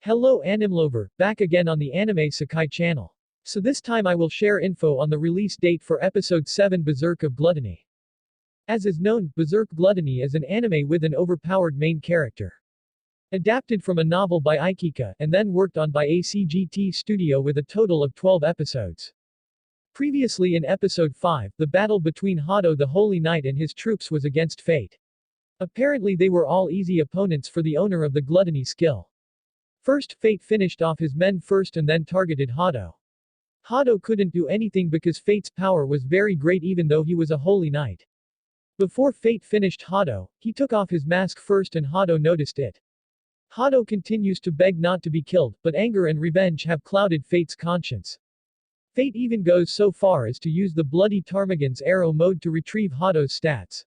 Hello Anime Lover, back again on the Anime Sakai channel. So this time I will share info on the release date for episode 7 Berserk of Gluttony. As is known, Berserk Gluttony is an anime with an overpowered main character. Adapted from a novel by Ikika and then worked on by ACGT Studio with a total of 12 episodes. Previously in episode 5, the battle between Hado the Holy Knight and his troops was against Fate. Apparently they were all easy opponents for the owner of the Gluttony skill. First, Fate finished off his men first and then targeted Hado. Hado couldn't do anything because Fate's power was very great even though he was a holy knight. Before Fate finished Hado, he took off his mask first and Hado noticed it. Hado continues to beg not to be killed, but anger and revenge have clouded Fate's conscience. Fate even goes so far as to use the bloody ptarmigan's arrow mode to retrieve Hado's stats.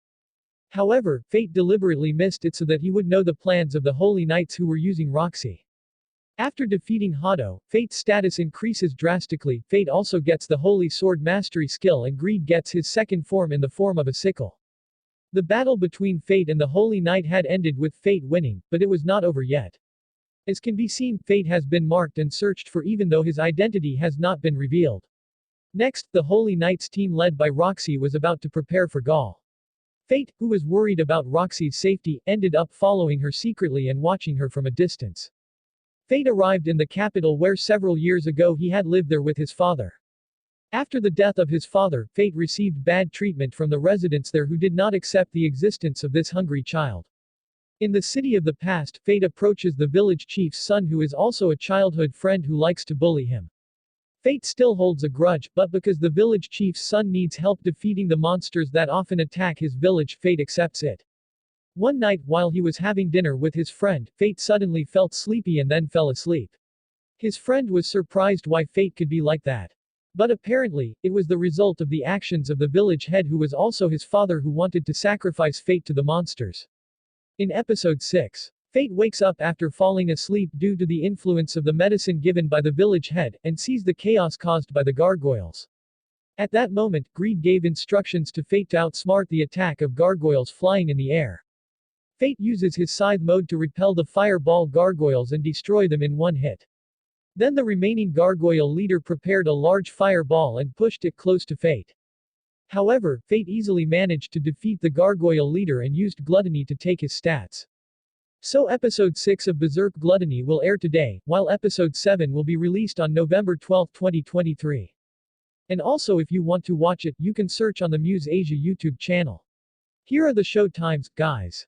However, Fate deliberately missed it so that he would know the plans of the holy knights who were using Roxy. After defeating Hado, Fate's status increases drastically. Fate also gets the Holy Sword Mastery skill and Greed gets his second form in the form of a sickle. The battle between Fate and the Holy Knight had ended with Fate winning, but it was not over yet. As can be seen, Fate has been marked and searched for even though his identity has not been revealed. Next, the Holy Knight's team led by Roxy was about to prepare for Gaul. Fate, who was worried about Roxy's safety, ended up following her secretly and watching her from a distance. Fate arrived in the capital where several years ago he had lived there with his father. After the death of his father, Fate received bad treatment from the residents there who did not accept the existence of this hungry child. In the city of the past, Fate approaches the village chief's son who is also a childhood friend who likes to bully him. Fate still holds a grudge, but because the village chief's son needs help defeating the monsters that often attack his village, Fate accepts it. One night, while he was having dinner with his friend, Fate suddenly felt sleepy and then fell asleep. His friend was surprised why Fate could be like that. But apparently, it was the result of the actions of the village head who was also his father who wanted to sacrifice Fate to the monsters. In episode 6, Fate wakes up after falling asleep due to the influence of the medicine given by the village head, and sees the chaos caused by the gargoyles. At that moment, Greed gave instructions to Fate to outsmart the attack of gargoyles flying in the air. Fate uses his scythe mode to repel the fireball gargoyles and destroy them in one hit. Then the remaining gargoyle leader prepared a large fireball and pushed it close to Fate. However, Fate easily managed to defeat the gargoyle leader and used Gluttony to take his stats. So episode 6 of Berserk Gluttony will air today, while episode 7 will be released on November 12, 2023. And also if you want to watch it, you can search on the Muse Asia YouTube channel. Here are the show times, guys.